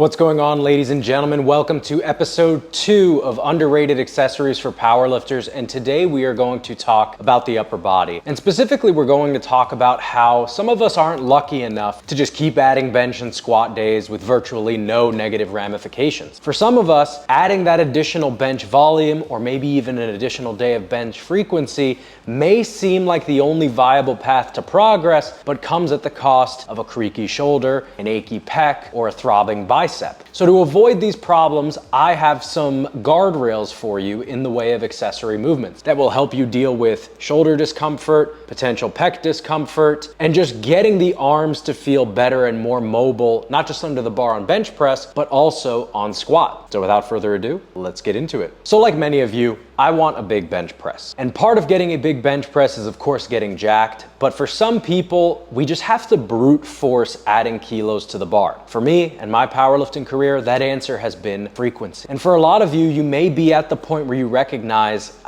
What's going on, ladies and gentlemen? Welcome to episode 2 of Underrated Accessories for Powerlifters, and today we are going to talk about the upper body. And specifically, we're going to talk about how some of us aren't lucky enough to just keep adding bench and squat days with virtually no negative ramifications. For some of us, adding that additional bench volume or maybe even an additional day of bench frequency may seem like the only viable path to progress, but comes at the cost of a creaky shoulder, an achy pec, or a throbbing bicep. So to avoid these problems, I have some guardrails for you in the way of accessory movements that will help you deal with shoulder discomfort, potential pec discomfort, and just getting the arms to feel better and more mobile, not just under the bar on bench press, but also on squat. So without further ado, let's get into it. So like many of you, I want a big bench press. And part of getting a big bench press is of course getting jacked, but for some people, we just have to brute force adding kilos to the bar. For me and my powerlifting career, that answer has been frequency. And for a lot of you, you may be at the point where you recognize,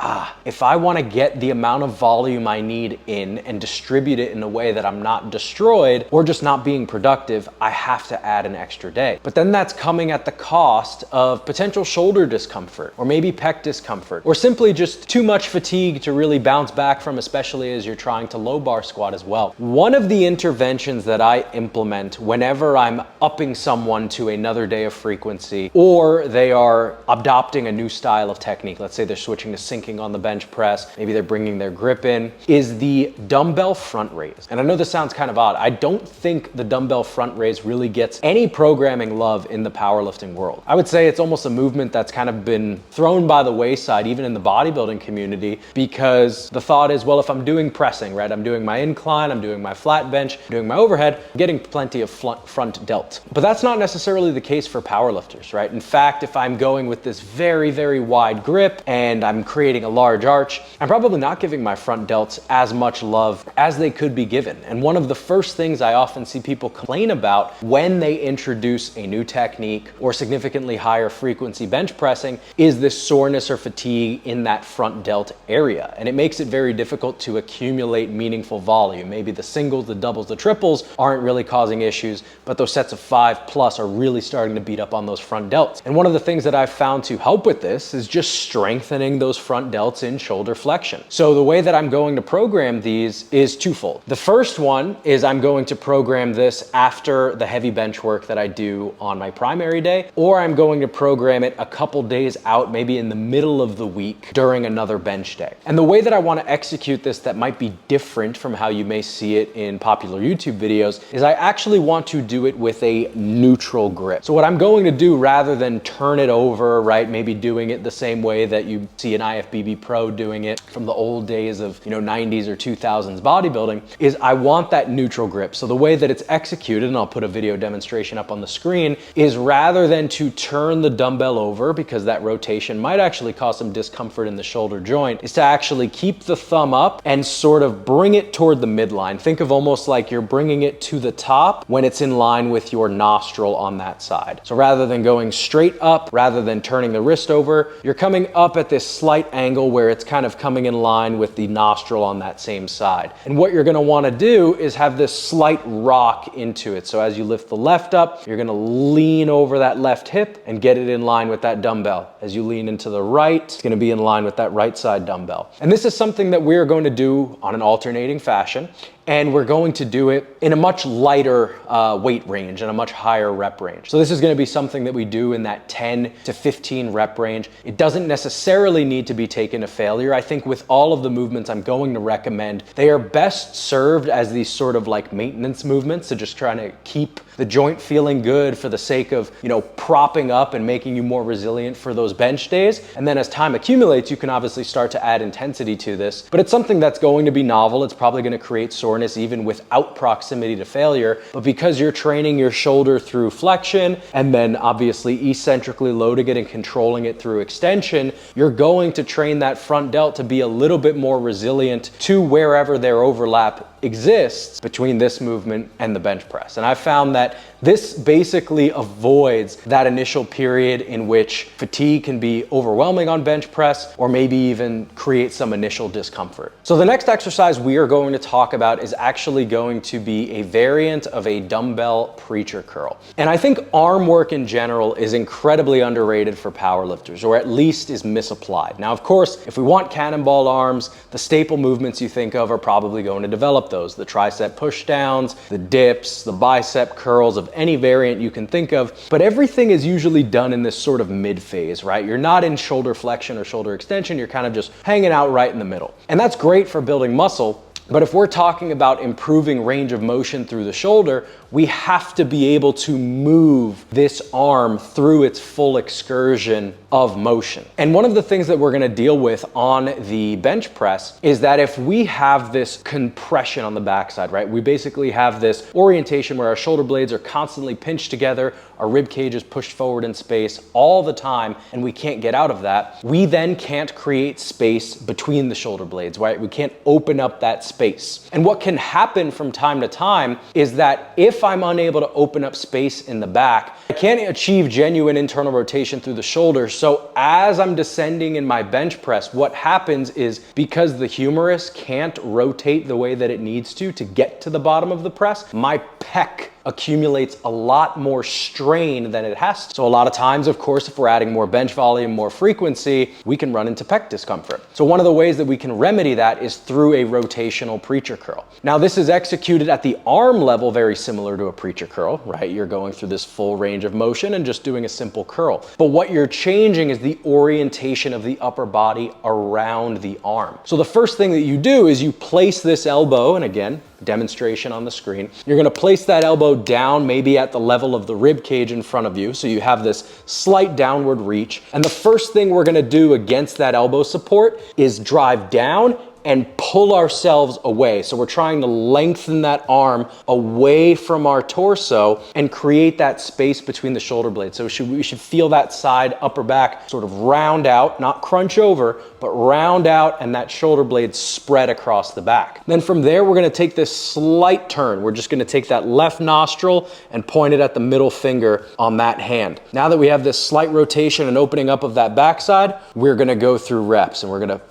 if I want to get the amount of volume I need in and distribute it in a way that I'm not destroyed or just not being productive, I have to add an extra day. But then that's coming at the cost of potential shoulder discomfort or maybe pec discomfort or simply just too much fatigue to really bounce back from, especially as you're trying to low bar squat as well. One of the interventions that I implement whenever I'm upping someone to another day of frequency or they are adopting a new style of technique, let's say they're switching to sinking on the bench press, maybe they're bringing their grip in, is the dumbbell front raise. And I know this sounds kind of odd. I don't think the dumbbell front raise really gets any programming love in the powerlifting world. I would say it's almost a movement that's kind of been thrown by the wayside, even in the bodybuilding community, because the thought is, well, if I'm doing pressing, right, I'm doing my incline, I'm doing my flat bench, I'm doing my overhead, I'm getting plenty of front delt. But that's not necessarily the case for powerlifters, right? In fact, if I'm going with this very, very wide grip and I'm creating a large arch, I'm probably not giving my front delts as much love as they could be given. And one of the first things I often see people complain about when they introduce a new technique or significantly higher frequency bench pressing is this soreness or fatigue in that front delt area. And it makes it very difficult to accumulate meaningful volume. Maybe the singles, the doubles, the triples aren't really causing issues, but those sets of 5+ are really starting to beat up on those front delts. And one of the things that I've found to help with this is just strengthening those front delts in shoulder flexion. So the way that I'm going to program these is twofold. The first one is I'm going to program this after the heavy bench work that I do on my primary day, or I'm going to program it a couple days out, maybe in the middle of the week during another bench day. And the way that I want to execute this that might be different from how you may see it in popular YouTube videos is I actually want to do it with a neutral grip. So what I'm going to do, rather than turn it over, right, maybe doing it the same way that you see an IFBB pro doing it from the old days of, 90s or 2000s bodybuilding, is I want that neutral grip. So the way that it's executed, and I'll put a video demonstration up on the screen, is rather than to turn the dumbbell over, because that rotation might actually cause some discomfort in the shoulder joint, is to actually keep the thumb up and sort of bring it toward the midline. Think of almost like you're bringing it to the top when it's in line with your nostril on that side. So rather than going straight up, rather than turning the wrist over, you're coming up at this slight angle where it's kind of coming in line with the nostril on that same side. And what you're gonna wanna do is have this slight rock into it. So as you lift the left up, you're gonna lean over that left hip and get it in line with that dumbbell. As you lean into the right, it's gonna be in line with that right side dumbbell. And this is something that we're going to do on an alternating fashion. And we're going to do it in a much lighter weight range and a much higher rep range. So this is gonna be something that we do in that 10 to 15 rep range. It doesn't necessarily need to be taken to failure. I think with all of the movements I'm going to recommend, they are best served as these sort of like maintenance movements. So just trying to keep the joint feeling good for the sake of, propping up and making you more resilient for those bench days. And then as time accumulates, you can obviously start to add intensity to this, but it's something that's going to be novel. It's probably gonna create soreness even without proximity to failure. But because you're training your shoulder through flexion and then obviously eccentrically loading it and controlling it through extension, you're going to train that front delt to be a little bit more resilient to wherever their overlap exists between this movement and the bench press. And I found that this basically avoids that initial period in which fatigue can be overwhelming on bench press, or maybe even create some initial discomfort. So the next exercise we are going to talk about is actually going to be a variant of a dumbbell preacher curl. And I think arm work in general is incredibly underrated for powerlifters, or at least is misapplied. Now, of course, if we want cannonball arms, the staple movements you think of are probably going to develop those. The tricep push downs, the dips, the bicep curls of any variant you can think of, but everything is usually done in this sort of mid phase, right? You're not in shoulder flexion or shoulder extension, you're kind of just hanging out right in the middle. And that's great for building muscle, but if we're talking about improving range of motion through the shoulder, we have to be able to move this arm through its full excursion of motion. And one of the things that we're gonna deal with on the bench press is that if we have this compression on the backside, right? We basically have this orientation where our shoulder blades are constantly pinched together, our rib cage is pushed forward in space all the time, and we can't get out of that. We then can't create space between the shoulder blades, right? We can't open up that space. And what can happen from time to time is that if I'm unable to open up space in the back, I can't achieve genuine internal rotation through the shoulder. So as I'm descending in my bench press, what happens is, because the humerus can't rotate the way that it needs to get to the bottom of the press, my pec accumulates a lot more strain than it has to. So a lot of times, of course, if we're adding more bench volume, more frequency, we can run into pec discomfort. So one of the ways that we can remedy that is through a rotational preacher curl. Now, this is executed at the arm level very similar to a preacher curl, right? You're going through this full range of motion and just doing a simple curl. But what you're changing is the orientation of the upper body around the arm. So the first thing that you do is you place this elbow, and again, demonstration on the screen. You're gonna place that elbow down, maybe at the level of the rib cage in front of you. So you have this slight downward reach. And the first thing we're gonna do against that elbow support is drive down and pull ourselves away. So we're trying to lengthen that arm away from our torso and create that space between the shoulder blades. So we should feel that side upper back sort of round out, not crunch over, but round out, and that shoulder blade spread across the back. Then from there, we're gonna take this slight turn. We're just gonna take that left nostril and point it at the middle finger on that hand. Now that we have this slight rotation and opening up of that backside, we're gonna go through reps, and we're gonna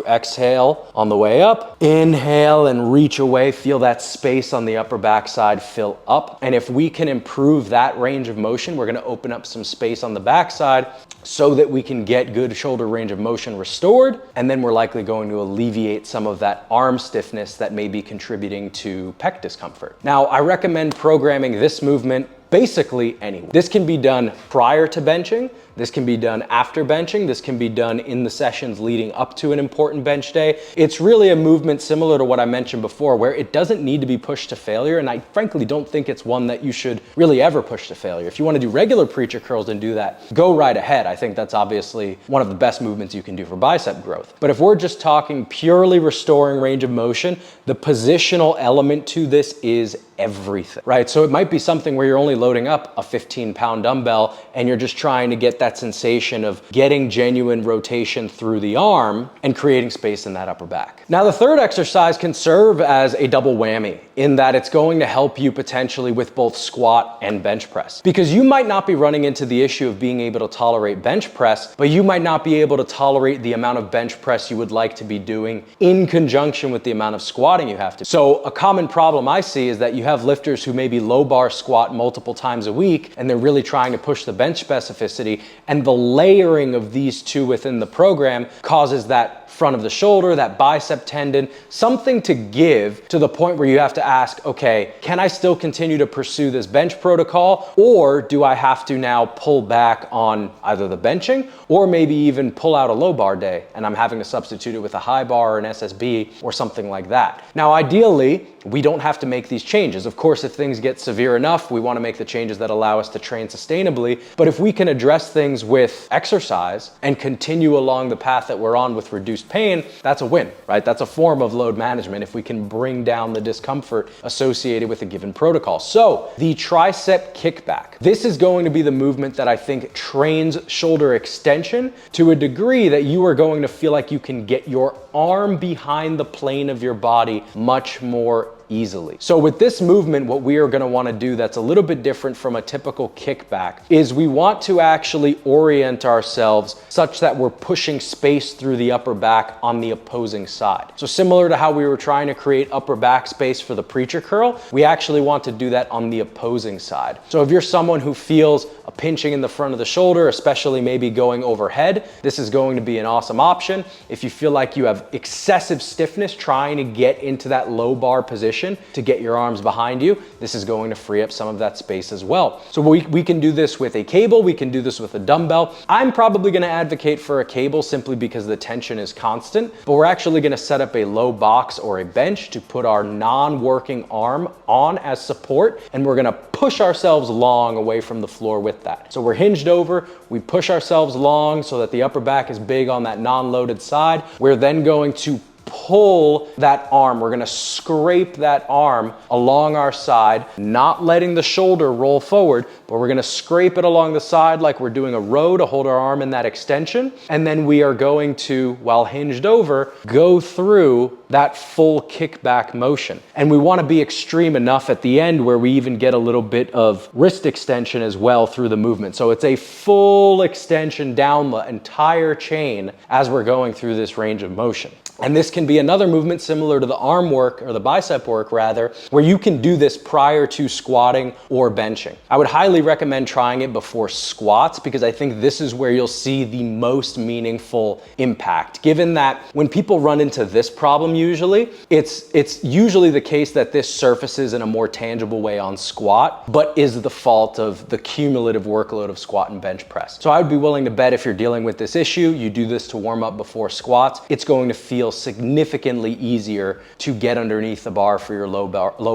exhale on the way up, inhale and reach away, feel that space on the upper backside fill up. And if we can improve that range of motion, we're gonna open up some space on the backside so that we can get good shoulder range of motion restored. And then we're likely going to alleviate some of that arm stiffness that may be contributing to pec discomfort. Now, I recommend programming this movement basically anywhere. This can be done prior to benching. This can be done after benching. This can be done in the sessions leading up to an important bench day. It's really a movement similar to what I mentioned before, where it doesn't need to be pushed to failure. And I frankly don't think it's one that you should really ever push to failure. If you want to do regular preacher curls and do that, go right ahead. I think that's obviously one of the best movements you can do for bicep growth. But if we're just talking purely restoring range of motion, the positional element to this is everything, right? So it might be something where you're only loading up a 15-pound dumbbell and you're just trying to get that sensation of getting genuine rotation through the arm and creating space in that upper back. Now, the third exercise can serve as a double whammy in that it's going to help you potentially with both squat and bench press, because you might not be running into the issue of being able to tolerate bench press, but you might not be able to tolerate the amount of bench press you would like to be doing in conjunction with the amount of squatting you have to. So a common problem I see is that you have lifters who maybe low bar squat multiple times a week, and they're really trying to push the bench specificity, and the layering of these two within the program causes that front of the shoulder, that bicep tendon, something to give to the point where you have to ask, okay, can I still continue to pursue this bench protocol, or do I have to now pull back on either the benching or maybe even pull out a low bar day and I'm having to substitute it with a high bar or an SSB or something like that. Now, ideally, we don't have to make these changes. Of course, if things get severe enough, we want to make the changes that allow us to train sustainably. But if we can address things with exercise and continue along the path that we're on with reduced pain, that's a win, right? That's a form of load management if we can bring down the discomfort associated with a given protocol. So the tricep kickback. This is going to be the movement that I think trains shoulder extension to a degree that you are going to feel like you can get your arm behind the plane of your body much more easily. So with this movement, what we are gonna wanna do that's a little bit different from a typical kickback is we want to actually orient ourselves such that we're pushing space through the upper back on the opposing side. So similar to how we were trying to create upper back space for the preacher curl, we actually want to do that on the opposing side. So if you're someone who feels a pinching in the front of the shoulder, especially maybe going overhead, this is going to be an awesome option. If you feel like you have excessive stiffness trying to get into that low bar position to get your arms behind you, this is going to free up some of that space as well. So we can do this with a cable, we can do this with a dumbbell. I'm probably gonna advocate for a cable simply because the tension is constant, but we're actually gonna set up a low box or a bench to put our non-working arm on as support, and we're gonna push ourselves long away from the floor with that. So we're hinged over, we push ourselves long so that the upper back is big on that non-loaded side. We're then going to pull that arm. We're gonna scrape that arm along our side, not letting the shoulder roll forward, but we're gonna scrape it along the side like we're doing a row to hold our arm in that extension. And then we are going to, while hinged over, go through that full kickback motion. And we wanna be extreme enough at the end where we even get a little bit of wrist extension as well through the movement. So it's a full extension down the entire chain as we're going through this range of motion. And this can be another movement similar to the arm work, or the bicep work rather, where you can do this prior to squatting or benching. I would highly recommend trying it before squats because I think this is where you'll see the most meaningful impact. Given that when people run into this problem usually, it's usually the case that this surfaces in a more tangible way on squat, but is the fault of the cumulative workload of squat and bench press. So I would be willing to bet if you're dealing with this issue, you do this to warm up before squats, it's going to feel significantly easier to get underneath the bar for your low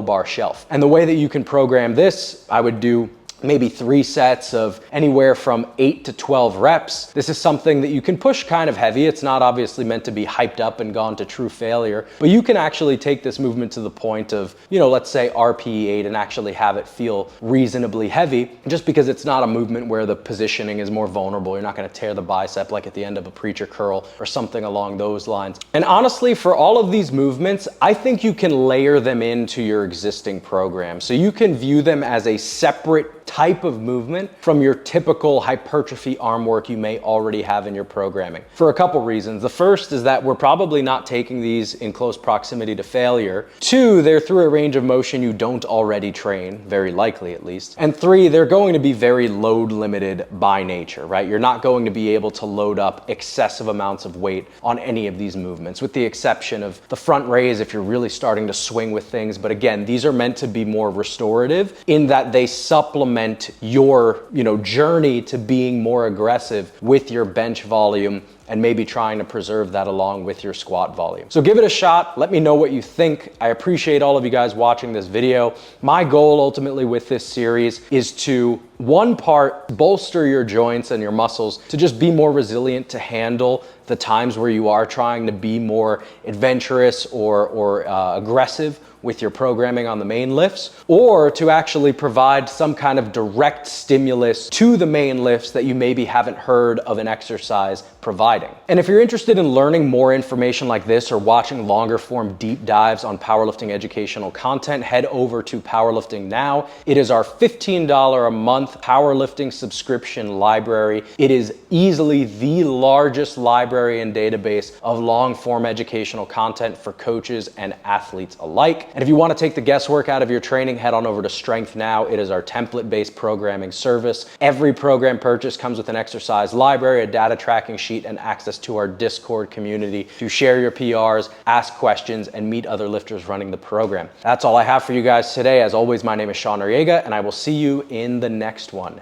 bar shelf. And the way that you can program this, I would do maybe 3 sets of anywhere from 8 to 12 reps. This is something that you can push kind of heavy. It's not obviously meant to be hyped up and gone to true failure, but you can actually take this movement to the point of, let's say RPE 8 and actually have it feel reasonably heavy, just because it's not a movement where the positioning is more vulnerable. You're not gonna tear the bicep like at the end of a preacher curl or something along those lines. And honestly, for all of these movements, I think you can layer them into your existing program. So you can view them as a separate type of movement from your typical hypertrophy arm work you may already have in your programming for a couple reasons. The first is that we're probably not taking these in close proximity to failure. 2, they're through a range of motion you don't already train, very likely at least. And 3, they're going to be very load limited by nature, right? You're not going to be able to load up excessive amounts of weight on any of these movements, with the exception of the front raise if you're really starting to swing with things. But again, these are meant to be more restorative in that they supplement your journey to being more aggressive with your bench volume and maybe trying to preserve that along with your squat volume. So give it a shot. Let me know what you think. I appreciate all of you guys watching this video. My goal ultimately with this series is to, one part, bolster your joints and your muscles to just be more resilient to handle the times where you are trying to be more adventurous or aggressive with your programming on the main lifts, or to actually provide some kind of direct stimulus to the main lifts that you maybe haven't heard of an exercise providing. And if you're interested in learning more information like this or watching longer form deep dives on powerlifting educational content, head over to Powerlifting Now. It is our $15 a month powerlifting subscription library. It is easily the largest library and database of long form educational content for coaches and athletes alike. And if you want to take the guesswork out of your training, head on over to Strength Now. It is our template-based programming service. Every program purchase comes with an exercise library, a data tracking sheet, and access to our Discord community to share your PRs, ask questions, and meet other lifters running the program. That's all I have for you guys today. As always, my name is Sean Noriega, and I will see you in the next one.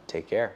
Take care.